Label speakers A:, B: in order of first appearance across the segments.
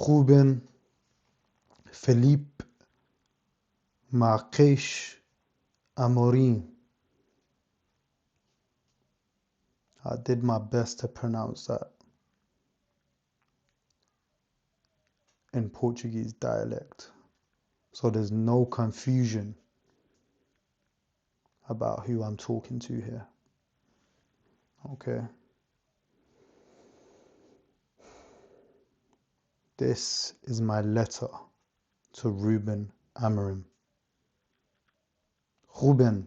A: Ruben Philippe Marques Amorim. I did my best to pronounce that in Portuguese dialect, so there's no confusion about who I'm talking to here. Okay. This is my letter to Ruben Amorim. Ruben,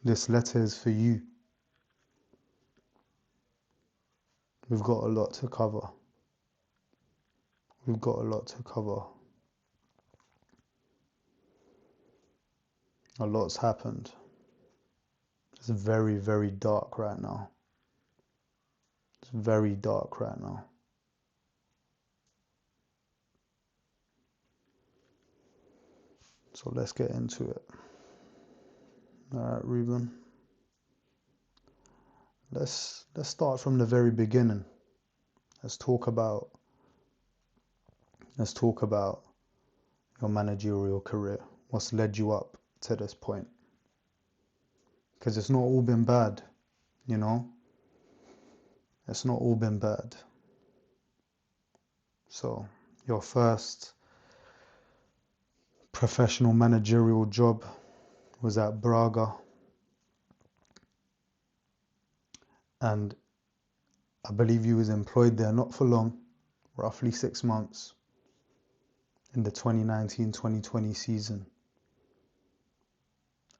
A: this letter is for you. We've got a lot to cover. We've got a lot to cover. A lot's happened. It's very, very dark right now. It's very dark right now. So let's get into it. All right, Ruben. Let's start from the very beginning. Let's talk about your managerial career. What's led you up to this point? Because it's not all been bad, you know? It's not all been bad. So, your first professional managerial job was at Braga. And I believe you was employed there not for long, roughly 6 months, in the 2019-2020 season.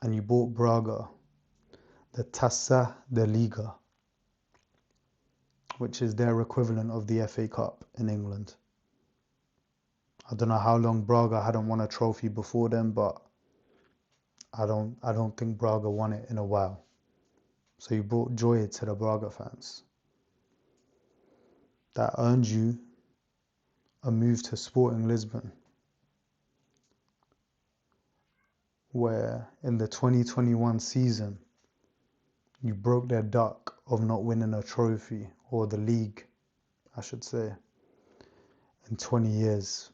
A: And you bought Braga the Taça da Liga, which is their equivalent of the FA Cup in England. I don't know how long Braga hadn't won a trophy before then, but I don't think Braga won it in a while. So you brought joy to the Braga fans. That earned you a move to Sporting Lisbon, where in the 2021 season, you broke their duck of not winning a trophy, or the league, I should say, in 20 years.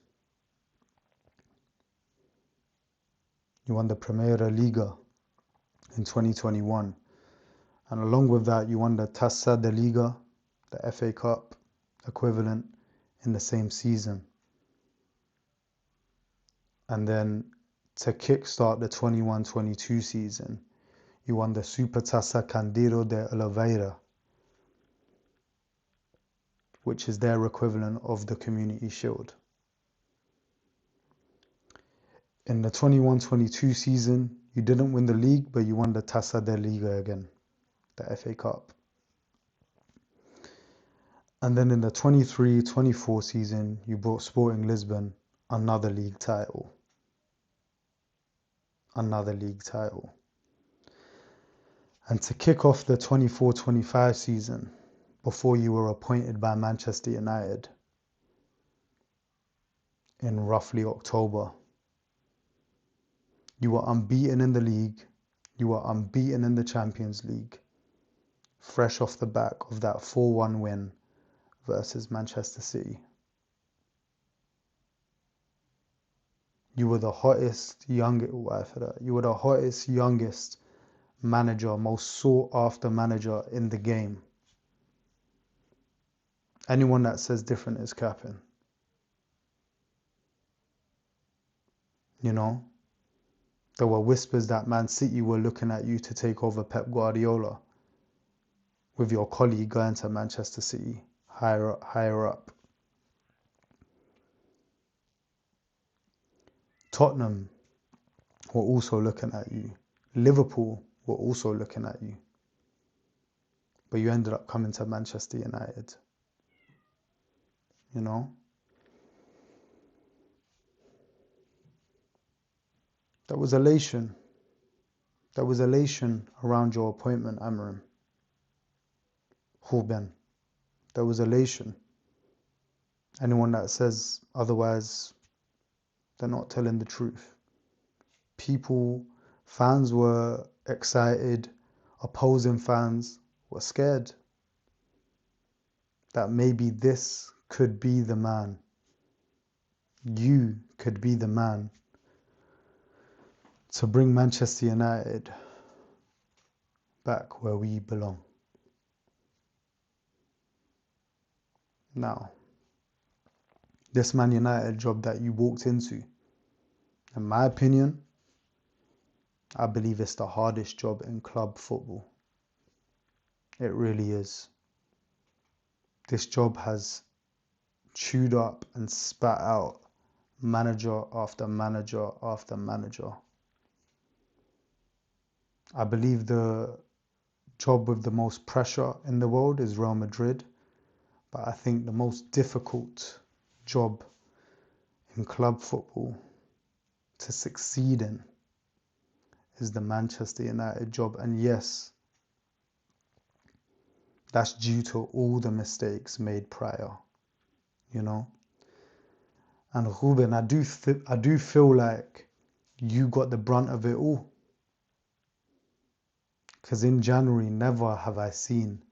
A: You won the Primeira Liga in 2021. And along with that, you won the Taça da Liga, the FA Cup equivalent, in the same season. And then to kickstart the 21-22 season, you won the Supertaça Candido de Oliveira, which is their equivalent of the Community Shield. In the 21-22 season, you didn't win the league, but you won the Taça da Liga again, the FA Cup. And then in the 23-24 season, you brought Sporting Lisbon another league title. Another league title. And to kick off the 24-25 season, before you were appointed by Manchester United in roughly October, you were unbeaten in the league, you were unbeaten in the Champions League, fresh off the back of that 4-1 win versus Manchester City. You were the hottest, youngest manager, most sought after manager in the game. Anyone that says different is capping. You know, there were whispers that Man City were looking at you to take over Pep Guardiola, with your colleague going to Manchester City higher up. Tottenham were also looking at you. Liverpool were also looking at you. But you ended up coming to Manchester United. You know? There was elation. There was elation around your appointment, Amorim. Ruben. There was elation. Anyone that says otherwise, they're not telling the truth. Fans were excited. Opposing fans were scared that maybe this could be the man You could be the man to bring Manchester United back where we belong. Now, this Man United job that you walked into, in my opinion, I believe it's the hardest job in club football. It really is. This job has chewed up and spat out manager after manager after manager. I believe the job with the most pressure in the world is Real Madrid, but I think the most difficult job in club football to succeed in is the Manchester United job. And yes, that's due to all the mistakes made prior, you know. And Ruben, I do feel like you got the brunt of it all. Because in January, never have I seen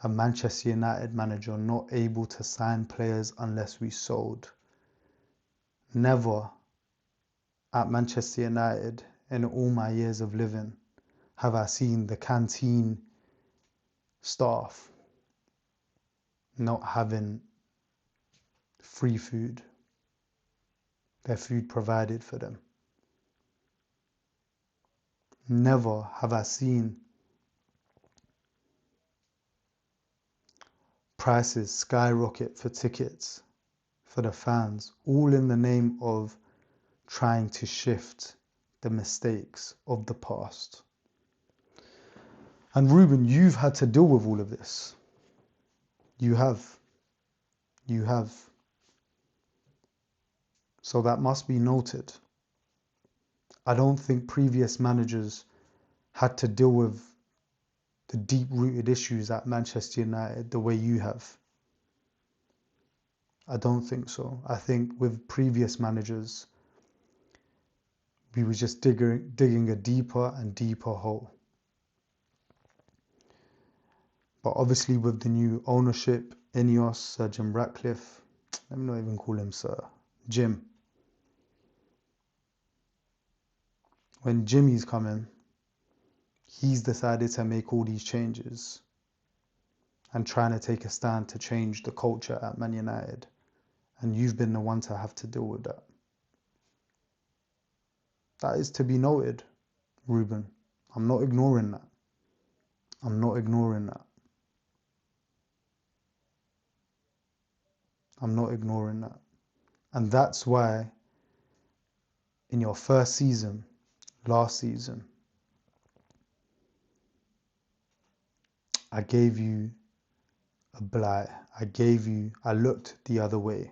A: a Manchester United manager not able to sign players unless we sold. Never at Manchester United in all my years of living have I seen the canteen staff not having free food, their food provided for them. Never have I seen prices skyrocket for tickets for the fans, all in the name of trying to shift the mistakes of the past. And Ruben, you've had to deal with all of this. You have. So that must be noted. I don't think previous managers had to deal with the deep-rooted issues at Manchester United the way you have. I don't think so. I think with previous managers, we were just digging a deeper and deeper hole. But obviously with the new ownership, Ineos, Sir Jim Ratcliffe, let me not even call him Sir, Jim. When Jimmy's coming, he's decided to make all these changes and trying to take a stand to change the culture at Man United. And you've been the one to have to deal with that. That is to be noted, Ruben. I'm not ignoring that. I'm not ignoring that. I'm not ignoring that. And that's why in your first season, last season, I gave you a blight. I looked the other way.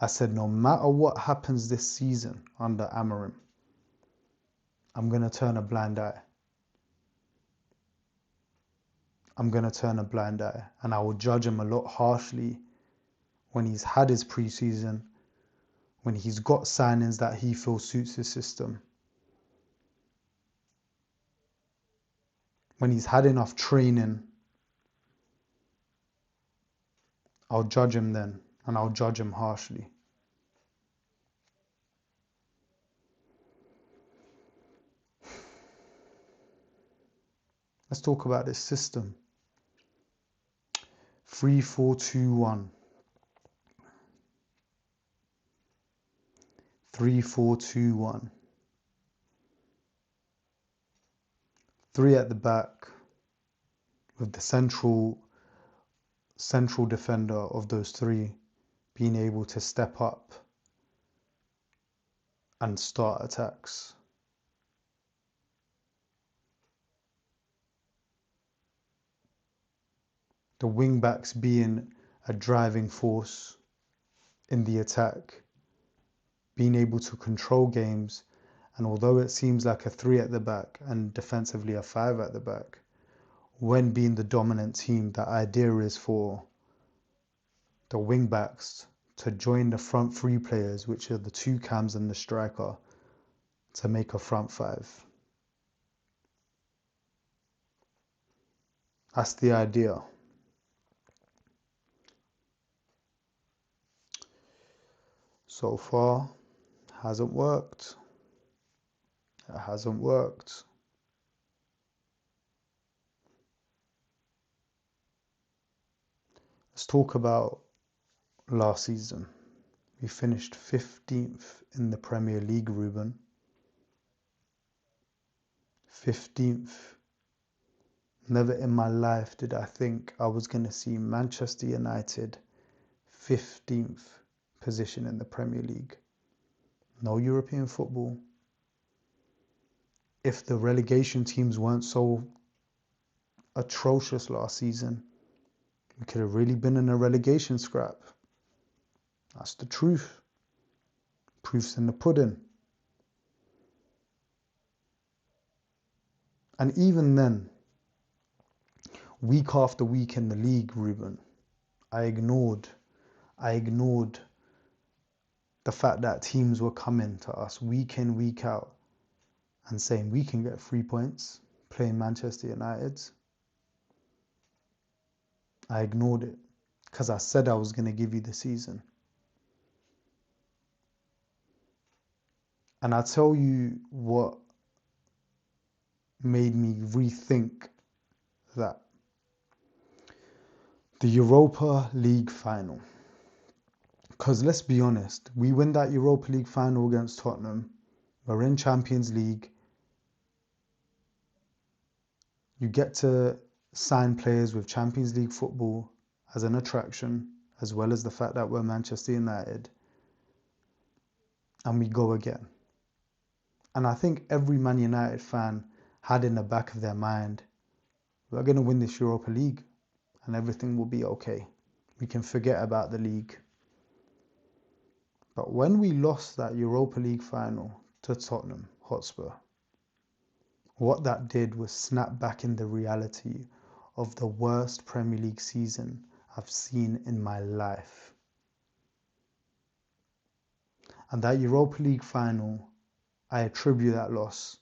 A: I said, no matter what happens this season under Amorim, I'm going to turn a blind eye. I'm going to turn a blind eye. And I will judge him a lot harshly when he's had his pre-season, when he's got signings that he feels suits his system, when he's had enough training. I'll judge him then, and I'll judge him harshly. Let's talk about this system. 3-4-2-1. 3-4-2-1. 3 at the back with the central defender of those 3 being able to step up and start attacks. The wing backs being a driving force in the attack, being able to control games, and although it seems like a 3 at the back and defensively a 5 at the back, when being the dominant team, the idea is for the wing backs to join the front 3 players, which are the 2 cams and the striker, to make a front 5. That's the idea. So far, hasn't worked. It hasn't worked. Let's talk about last season. We finished 15th in the Premier League, Ruben. 15th. Never in my life did I think I was going to see Manchester United 15th position in the Premier League. No European football. If the relegation teams weren't so atrocious last season, we could have really been in a relegation scrap. That's the truth. Proof's in the pudding. And even then, week after week in the league, Ruben, I ignored the fact that teams were coming to us week in, week out and saying we can get 3 points playing Manchester United. I ignored it because I said I was going to give you the season. And I tell you what made me rethink that. The Europa League final. Because let's be honest, we win that Europa League final against Tottenham. We're in Champions League. You get to sign players with Champions League football as an attraction, as well as the fact that we're Manchester United. And we go again. And I think every Man United fan had in the back of their mind, we're going to win this Europa League and everything will be okay. We can forget about the league. But when we lost that Europa League final to Tottenham Hotspur, what that did was snap back in the reality of the worst Premier League season I've seen in my life. And that Europa League final, I attribute that loss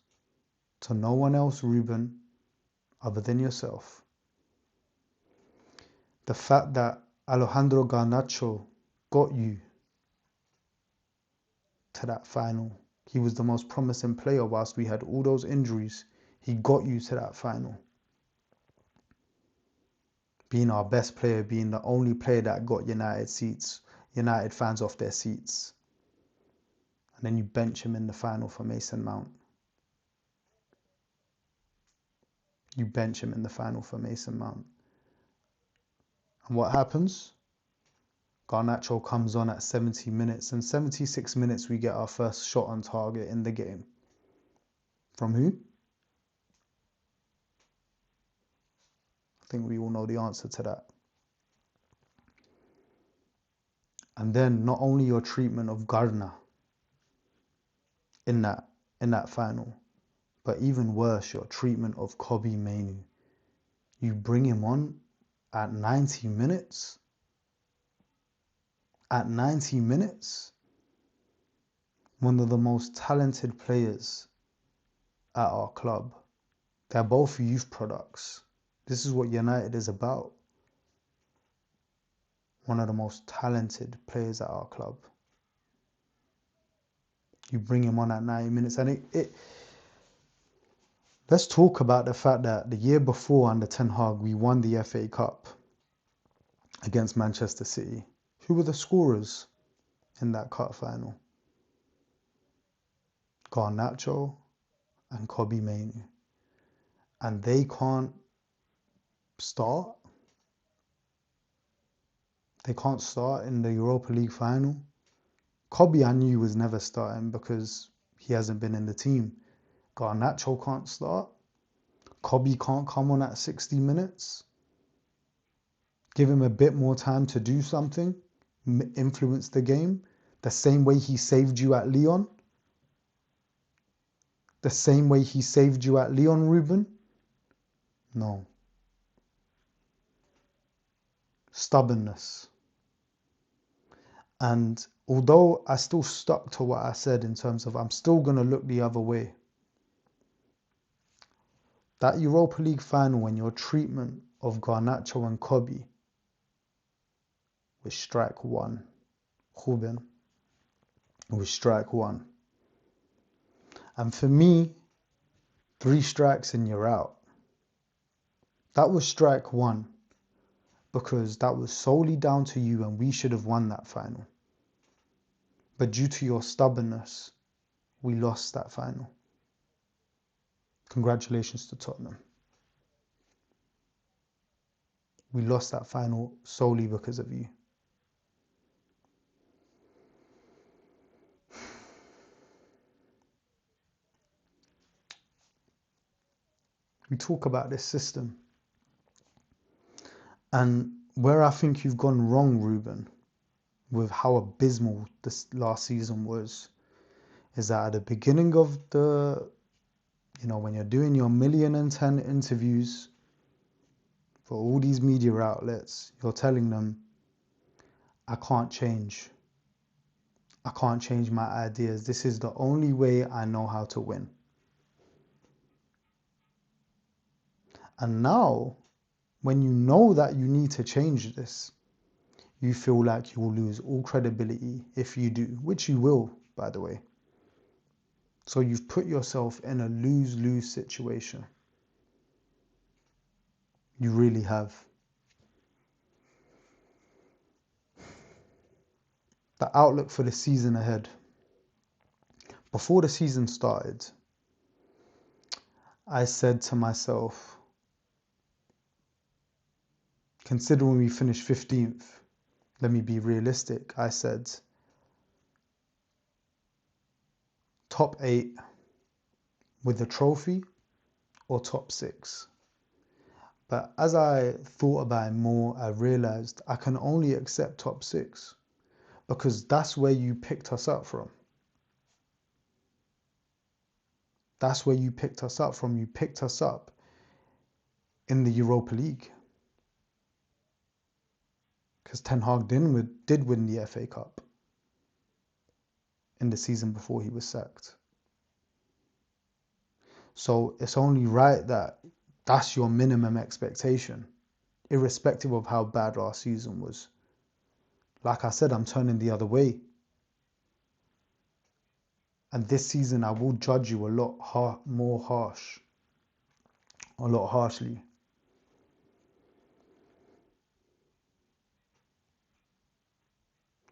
A: to no one else, Ruben, other than yourself. The fact that Alejandro Garnacho got you to that final. He was the most promising player whilst we had all those injuries. He got you to that final. Being our best player, being the only player that got United fans off their seats. And then you bench him in the final for Mason Mount. You bench him in the final for Mason Mount. And what happens? Garnacho comes on at 70 minutes, and 76 minutes we get our first shot on target in the game. From who? I think we all know the answer to that. And then not only your treatment of Gardner in that final, but even worse, your treatment of Kobbie Mainoo. You bring him on at 90 minutes. At 90 minutes, one of the most talented players at our club. They're both youth products. This is what United is about. One of the most talented players at our club. You bring him on at 90 minutes. And let's talk about the fact that the year before under Ten Hag, we won the FA Cup against Manchester City. Who were the scorers in that cup final? Garnacho and Kobbie Mainoo. And they can't start. They can't start in the Europa League final. Kobbie, I knew, was never starting because he hasn't been in the team. Garnacho can't start. Kobbie can't come on at 60 minutes. Give him a bit more time to do something. Influence the game. The same way he saved you at Lyon. The same way he saved you at Lyon, Ruben. No. Stubbornness. And although I still stuck to what I said in terms of I'm still going to look the other way. That Europa League final, when your treatment of Garnacho and Kobbie was strike one. Ruben, It was strike one. And for me, 3 strikes and you're out. That was strike one, because that was solely down to you and we should have won that final. But due to your stubbornness, we lost that final. Congratulations to Tottenham. We lost that final solely because of you. We talk about this system. And where I think you've gone wrong, Ruben, with how abysmal this last season was, is that at the beginning of when you're doing your 1,000,010 interviews for all these media outlets, you're telling them, I can't change. I can't change my ideas. This is the only way I know how to win. And now, when you know that you need to change this, you feel like you will lose all credibility if you do, which you will, by the way. So you've put yourself in a lose-lose situation. You really have. The outlook for the season ahead. Before the season started, I said to myself, considering we finished 15th, let me be realistic. I said, top 8 with the trophy or top 6. But as I thought about it more, I realized I can only accept top 6 because that's where you picked us up from. That's where you picked us up from. You picked us up in the Europa League. Because Ten Hag did win the FA Cup in the season before he was sacked. So it's only right that that's your minimum expectation, irrespective of how bad last season was. Like I said, I'm turning the other way. And this season, I will judge you a lot more harsh. A lot harshly.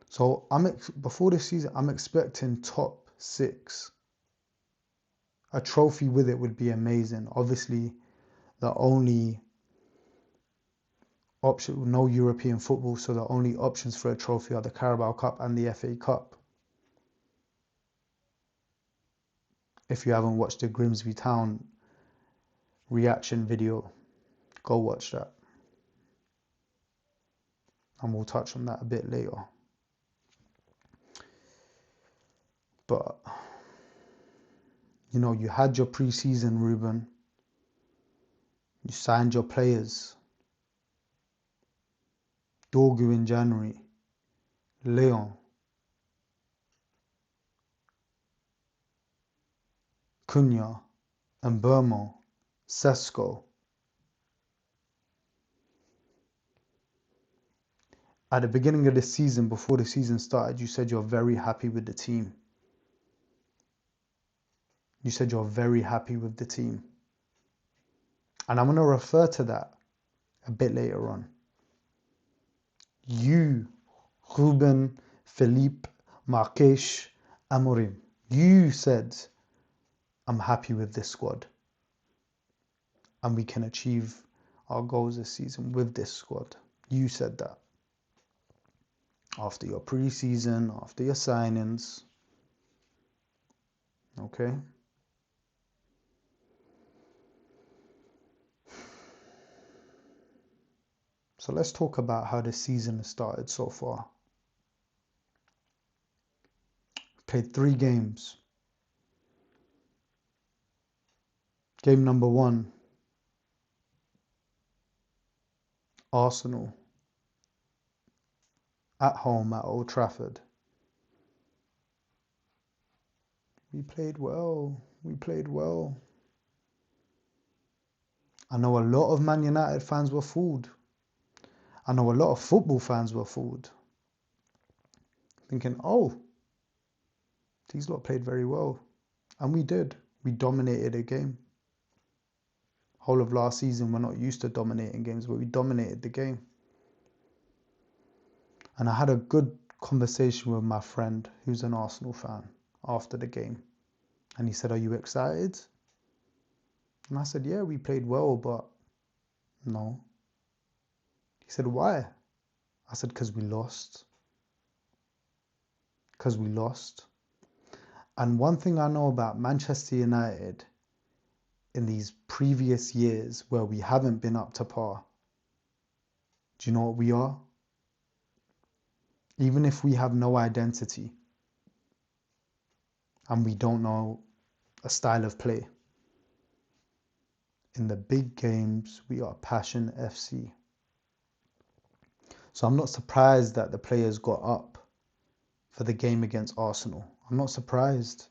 A: So before this season, I'm expecting top 6. A trophy with it would be amazing. Obviously, the only option, no European football, so the only options for a trophy are the Carabao Cup and the FA Cup. If you haven't watched the Grimsby Town reaction video, go watch that. And we'll touch on that a bit later. But, you had your pre-season, Ruben. You signed your players. Dorgu in January. Leon. Cunha. And Burmo. Sesko. At the beginning of the season, before the season started, you said you're very happy with the team. You said you're very happy with the team. And I'm going to refer to that a bit later on. You, Ruben, Philippe, Marques, Amorim, you said, I'm happy with this squad. And we can achieve our goals this season with this squad. You said that. After your pre-season, after your signings. Okay? So let's talk about how the season has started so far. Played 3 games. Game number 1, Arsenal. At home at Old Trafford. We played well. We played well. I know a lot of Man United fans were fooled. I know a lot of football fans were fooled. Thinking, oh, these lot played very well. And we did. We dominated a game. Whole of last season, we're not used to dominating games, but we dominated the game. And I had a good conversation with my friend who's an Arsenal fan after the game. And he said, "Are you excited?" And I said, "Yeah, we played well, but no." He said, "Why?" I said, "Because we lost. Because we lost." And one thing I know about Manchester United in these previous years where we haven't been up to par, do you know what we are? Even if we have no identity and we don't know a style of play, in the big games, we are Passion FC. So I'm not surprised that the players got up for the game against Arsenal. I'm not surprised.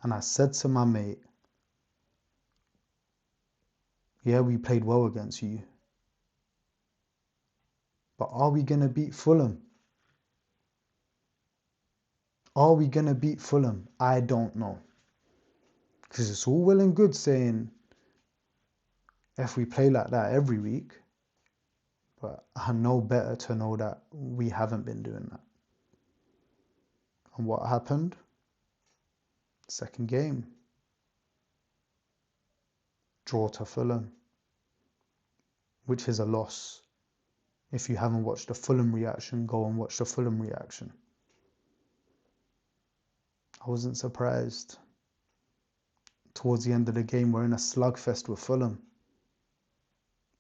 A: And I said to my mate, "Yeah, we played well against you. But are we going to beat Fulham? Are we going to beat Fulham? I don't know." Because it's all well and good saying if we play like that every week, but I know better to know that we haven't been doing that. And what happened? Second game. Draw to Fulham, which is a loss. If you haven't watched the Fulham reaction, go and watch the Fulham reaction. I wasn't surprised. Towards the end of the game, we're in a slugfest with Fulham.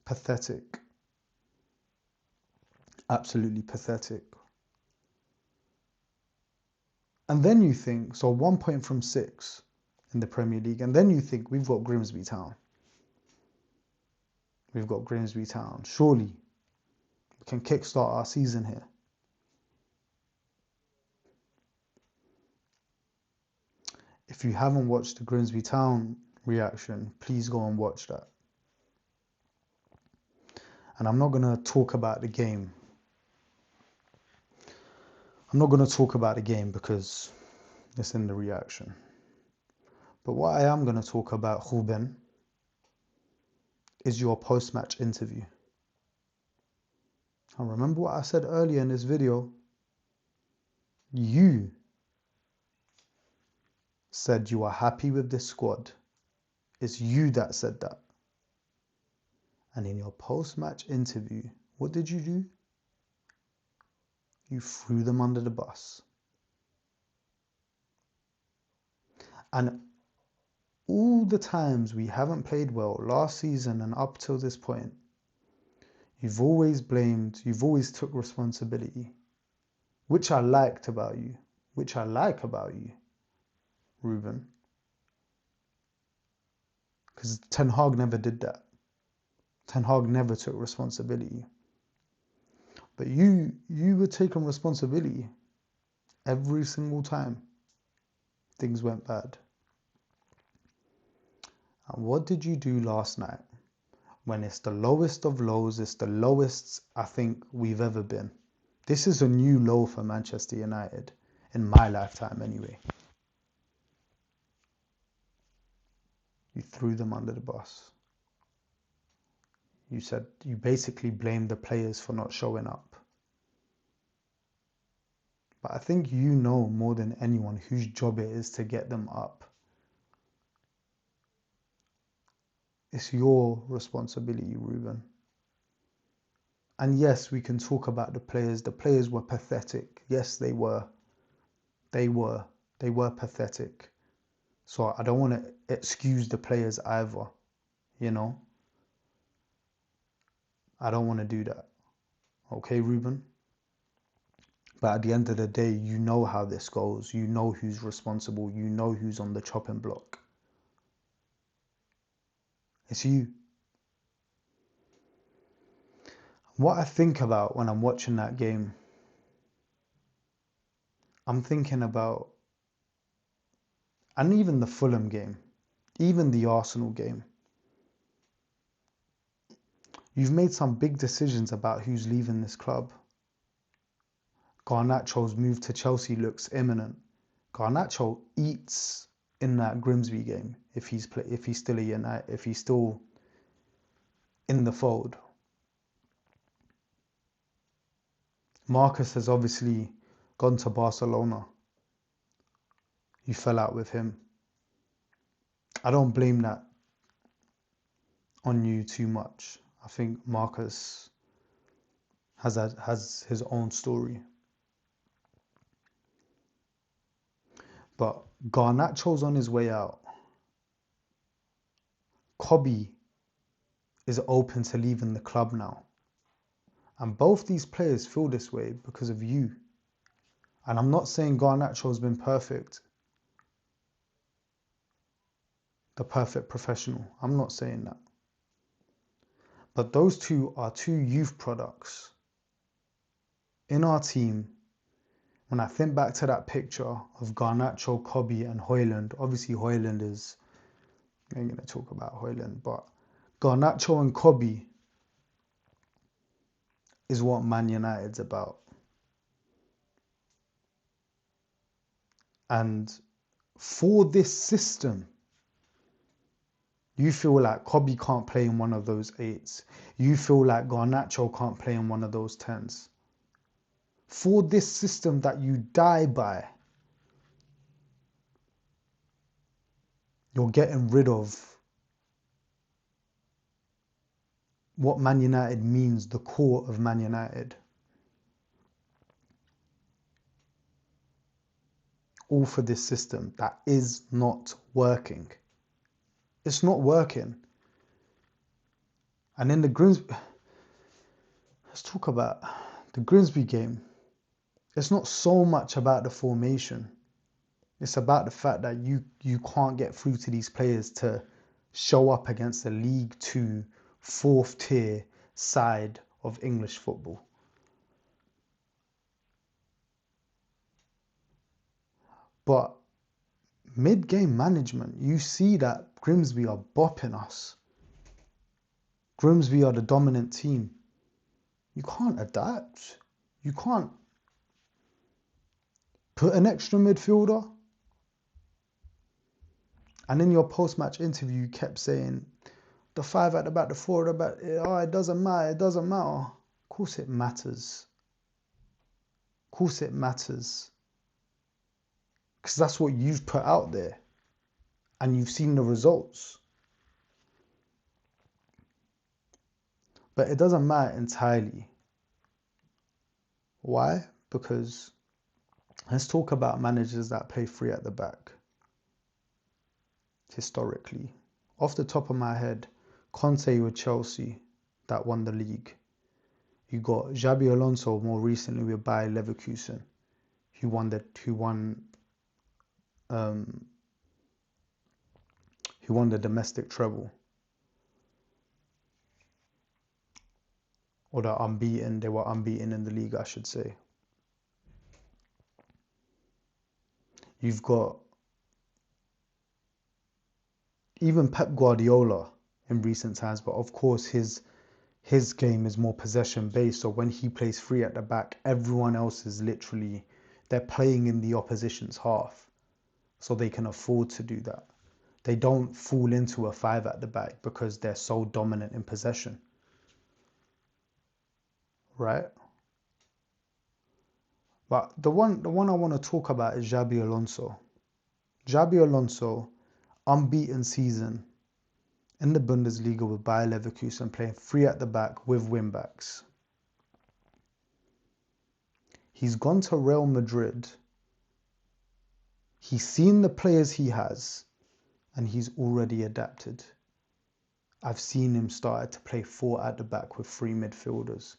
A: Pathetic. Absolutely pathetic. And then you think, so 1 point from 6 in the Premier League, and then you think we've got Grimsby Town. We've got Grimsby Town. Surely we can kickstart our season here. If you haven't watched the Grimsby Town reaction, please go and watch that. And I'm not going to talk about the game. I'm not going to talk about the game because it's in the reaction. But what I am going to talk about, Ruben, is your post-match interview. And remember what I said earlier in this video? You said you are happy with this squad. It's you that said that. And in your post-match interview, what did you do? You threw them under the bus. And all the times we haven't played well last season and up till this point, you've always blamed, you've always took responsibility, which I liked about you, which I like about you, Ruben. Because Ten Hag never did that. Ten Hag never took responsibility. But you were taking responsibility every single time things went bad. And what did you do last night? When it's the lowest of lows, it's the lowest I think we've ever been. This is a new low for Manchester United, in my lifetime anyway. You threw them under the bus. You said, you basically blamed the players for not showing up. But I think you know more than anyone whose job it is to get them up. It's your responsibility, Ruben. And yes, we can talk about the players. The players were pathetic. Yes, they were. They were pathetic. So I don't want to excuse the players either, you know. I don't want to do that. Okay, Ruben? But at the end of the day, you know how this goes. You know who's responsible. You know who's on the chopping block. It's you. What I think about when I'm watching that game, I'm thinking about, and even the Fulham game, even the Arsenal game, you've made some big decisions about who's leaving this club. Garnacho's move to Chelsea looks imminent. Garnacho eats in that Grimsby game if he's still if he's still in the fold. Marcus has obviously gone to Barcelona. You fell out with him. I don't blame that on you too much. I think Marcus has his own story. But Garnacho's on his way out. Kobbie is open to leaving the club now. And both these players feel this way because of you. And I'm not saying Garnacho's been perfect. The perfect professional. I'm not saying that. But those two are two youth products in our team. When I think back to that picture of Garnacho, Kobbie and Højlund, obviously Højlund is, I ain't going to talk about Højlund, but Garnacho and Kobbie is what Man United's about. And for this system, you feel like Kobbie can't play in one of those 8s. You feel like Garnacho can't play in one of those 10s. For this system that you die by, you're getting rid of what Man United means, the core of Man United. All for this system that is not working. It's not working. And in the Grimsby, let's talk about the Grimsby game. It's not so much about the formation. It's about the fact that you can't get through to these players to show up against the League 2 4th tier side of English football. But mid-game management, you see that Grimsby are bopping us. Grimsby are the dominant team. You can't adapt. You can't put an extra midfielder. And in your post-match interview, you kept saying, the 5 at the back, the 4 at the back, oh, it doesn't matter, it doesn't matter. Of course it matters. Of course it matters. Because that's what you've put out there. And you've seen the results. But it doesn't matter entirely. Why? Because let's talk about managers that play 3 at the back. Historically. Off the top of my head, Conte with Chelsea, that won the league. You got Xabi Alonso more recently with Bayer Leverkusen, who won the domestic treble. Or they were unbeaten in the league, I should say. You've got even Pep Guardiola in recent times, but of course his game is more possession based. So when he plays 3 at the back, everyone else is literally, they're playing in the opposition's half. So they can afford to do that. They don't fall into a 5 at the back because they're so dominant in possession. Right? But the one I want to talk about is Xabi Alonso. Xabi Alonso, unbeaten season in the Bundesliga with Bayer Leverkusen, playing 3 at the back with wing-backs. He's gone to Real Madrid. He's seen the players he has, and he's already adapted. I've seen him start to play 4 at the back with 3 midfielders.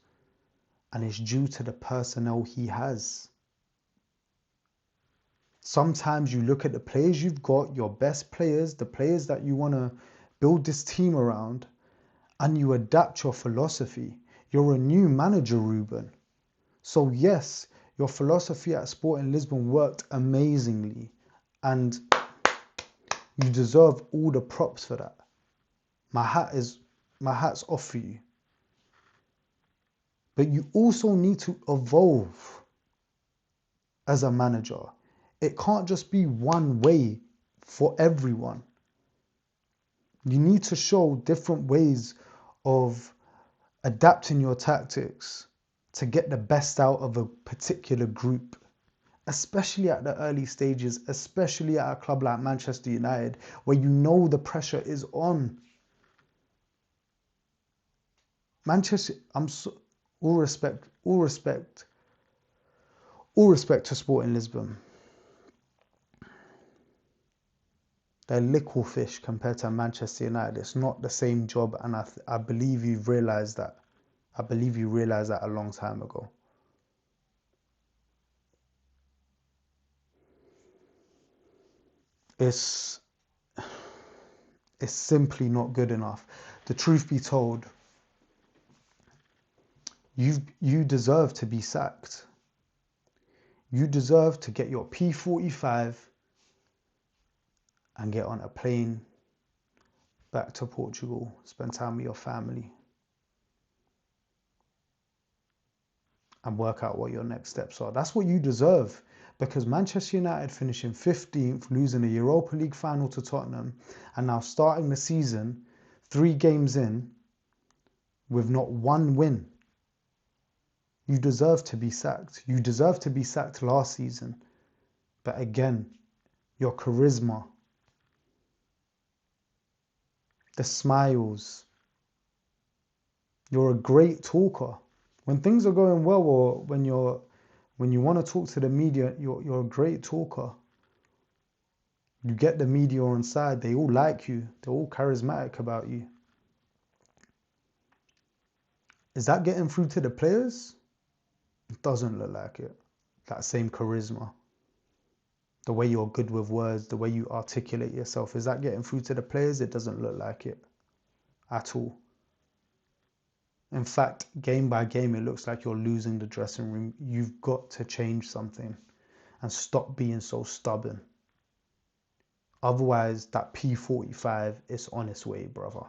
A: And it's due to the personnel he has. Sometimes you look at the players you've got, your best players, the players that you want to build this team around, and you adapt your philosophy. You're a new manager, Ruben. So yes, your philosophy at Sporting Lisbon worked amazingly, and you deserve all the props for that. My hat's off for you. But you also need to evolve as a manager. It can't just be one way for everyone. You need to show different ways of adapting your tactics to get the best out of a particular group, especially at the early stages, especially at a club like Manchester United, where you know the pressure is on. Manchester, all respect to Sporting Lisbon. They're little fish compared to Manchester United. It's not the same job, and I believe you've realised that. I believe you realised that a long time ago. It's simply not good enough. The truth be told, you deserve to be sacked. You deserve to get your P45 and get on a plane back to Portugal, spend time with your family, and work out what your next steps are. That's what you deserve, because Manchester United finishing 15th, losing a Europa League final to Tottenham, and now starting the season 3 games in with not one win. You deserve to be sacked. You deserve to be sacked last season. But again, your charisma, the smiles, you're a great talker. When things are going well, or when you want to talk to the media, you're a great talker. You get the media on side. They all like you. They're all charismatic about you. Is that getting through to the players? It doesn't look like it. That same charisma. The way you're good with words, the way you articulate yourself. Is that getting through to the players? It doesn't look like it at all. In fact, game by game, it looks like you're losing the dressing room. You've got to change something and stop being so stubborn. Otherwise, that P45 is on its way, brother.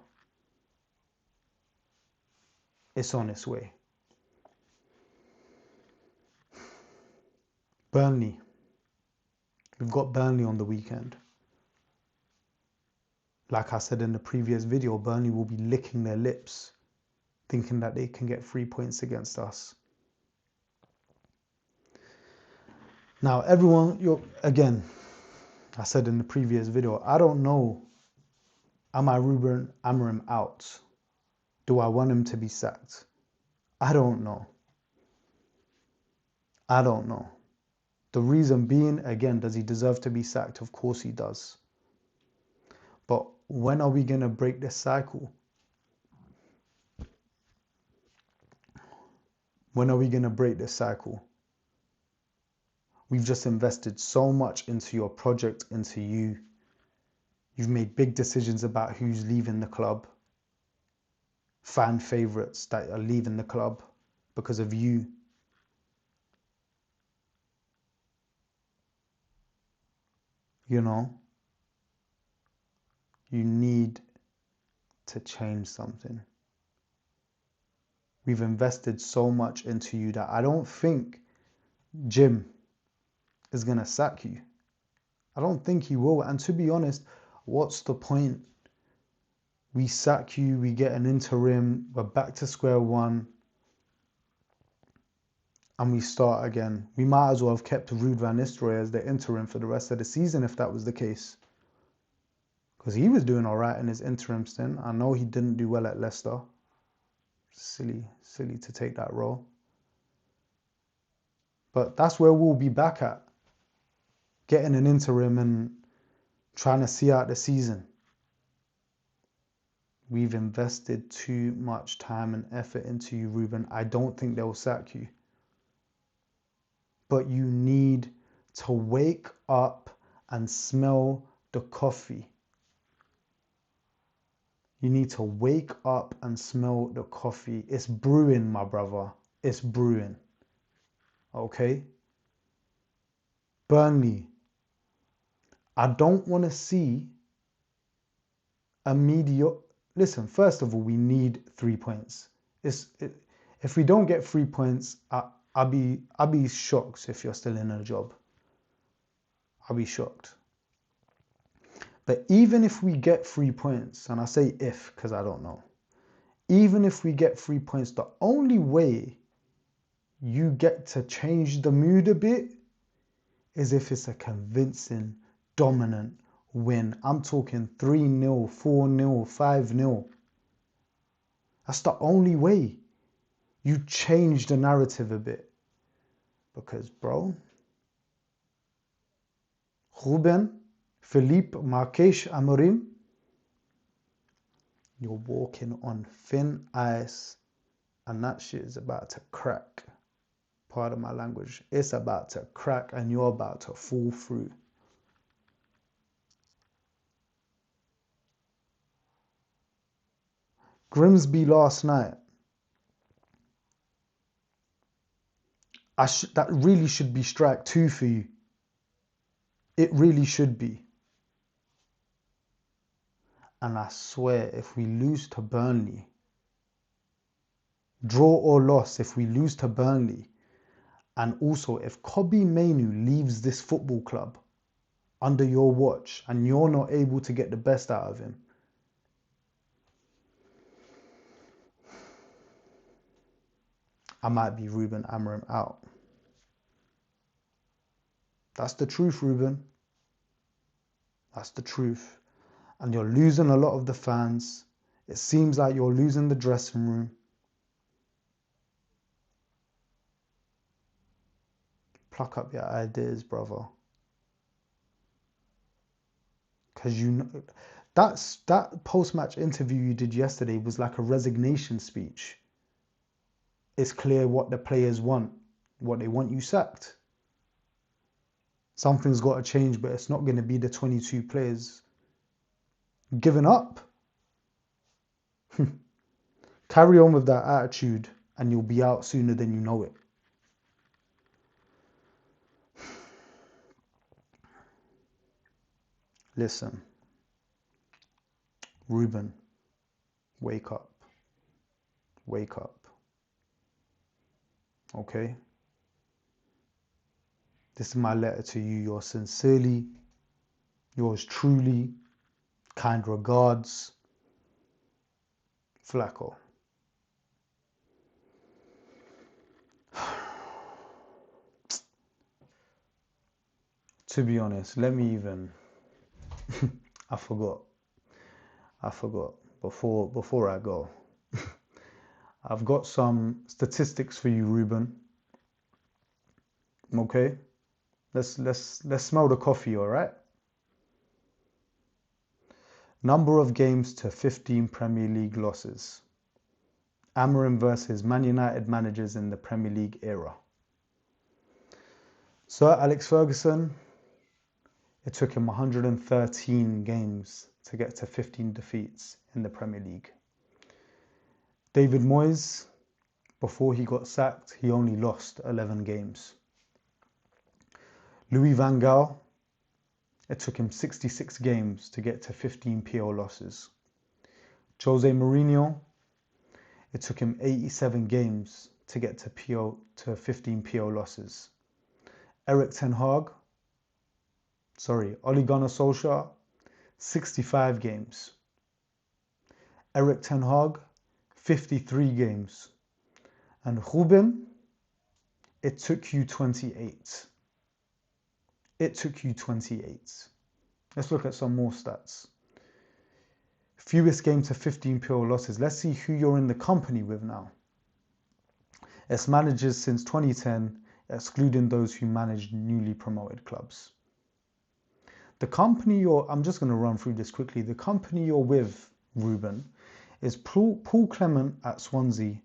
A: It's on its way. Burnley. We've got Burnley on the weekend. Like I said in the previous video, Burnley will be licking their lips, thinking that they can get 3 points against us. Now, everyone, again, I said in the previous video, I don't know, am I Ruben Amorim out? Do I want him to be sacked? I don't know. I don't know. The reason being, again, does he deserve to be sacked? Of course he does. But when are we going to break this cycle? When are we going to break this cycle? We've just invested so much into your project, into you. You've made big decisions about who's leaving the club. Fan favourites that are leaving the club because of you. You know, you need to change something. We've invested so much into you that I don't think Jim is going to sack you. I don't think he will. And to be honest, what's the point? We sack you, we get an interim, we're back to square one, and we start again. We might as well have kept Ruud van Nistelrooy as the interim for the rest of the season if that was the case. Because he was doing all right in his interim stint. I know he didn't do well at Leicester. Silly to take that role. But that's where we'll be back at. Getting an interim and trying to see out the season. We've invested too much time and effort into you, Ruben. I don't think they'll sack you. But you need to wake up and smell the coffee. You need to wake up and smell the coffee. It's brewing, my brother. It's brewing. Okay? Burnley. I don't want to see a mediocre... Listen, first of all, we need 3 points. If we don't get 3 points, I'll be shocked if you're still in a job. I'll be shocked. But even if we get 3 points, and I say if because I don't know, even if we get 3 points, the only way you get to change the mood a bit is if it's a convincing, dominant win. I'm talking 3-0, 4-0, 5-0. That's the only way you change the narrative a bit. Because, bro, Ruben, Philippe, Marques, Amorim, you're walking on thin ice and that shit is about to crack. Pardon my language. It's about to crack and you're about to fall through. Grimsby last night. That really should be strike 2 for you. It really should be. And I swear, if we lose to Burnley, draw or loss, if we lose to Burnley, and also if Kobbie Mainoo leaves this football club under your watch and you're not able to get the best out of him, I might be Ruben Amorim out. That's the truth, Ruben. That's the truth. And you're losing a lot of the fans. It seems like you're losing the dressing room. Pluck up your ideas, brother. Because you know, that post-match interview you did yesterday was like a resignation speech. It's clear what the players want. What they want you sacked. Something's got to change, but it's not going to be the 22 players giving up. Carry on with that attitude and you'll be out sooner than you know it. Listen, Ruben, wake up. Wake up. Okay? This is my letter to you. Yours sincerely, yours truly, kind regards, Flacko. To be honest, let me even... I forgot. Before I go. I've got some statistics for you, Ruben. Okay? Let's smell the coffee, all right? Number of games to 15 Premier League losses. Amorim versus Man United managers in the Premier League era. Sir Alex Ferguson, it took him 113 games to get to 15 defeats in the Premier League. David Moyes, before he got sacked, he only lost 11 games. Louis van Gaal, it took him 66 games to get to 15 PO losses. Jose Mourinho, it took him 87 games to get to 15 PO losses. Ole Gunnar Solskjaer, 65 games. Erik ten Hag, 53 games. And Ruben, it took you 28. It took you 28. Let's look at some more stats. Fewest games to 15 PO losses. Let's see who you're in the company with now. It's managers since 2010, excluding those who managed newly promoted clubs. The company I'm just going to run through this quickly. The company you're with, Ruben, is Paul Clement at Swansea,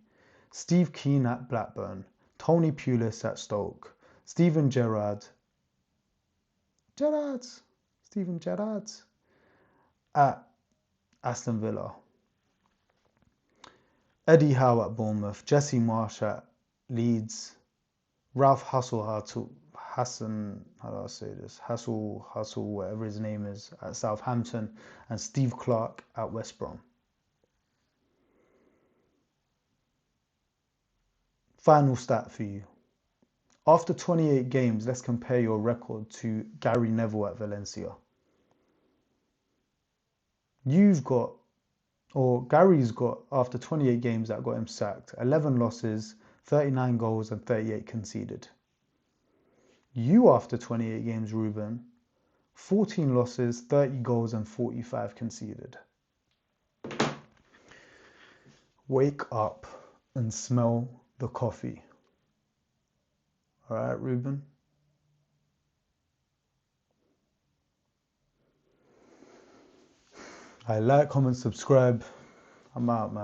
A: Steve Keane at Blackburn, Tony Pulis at Stoke, Steven Gerrard at Aston Villa, Eddie Howe at Bournemouth, Jesse Marsh at Leeds, Ralph Hassel, whatever his name is, at Southampton, and Steve Clarke at West Brom. Final stat for you. After 28 games, let's compare your record to Gary Neville at Valencia. Gary's got, after 28 games that got him sacked, 11 losses, 39 goals and 38 conceded. You, after 28 games, Ruben, 14 losses, 30 goals and 45 conceded. Wake up and smell the coffee. All right, Ruben? Like, comment, subscribe. I'm out, man.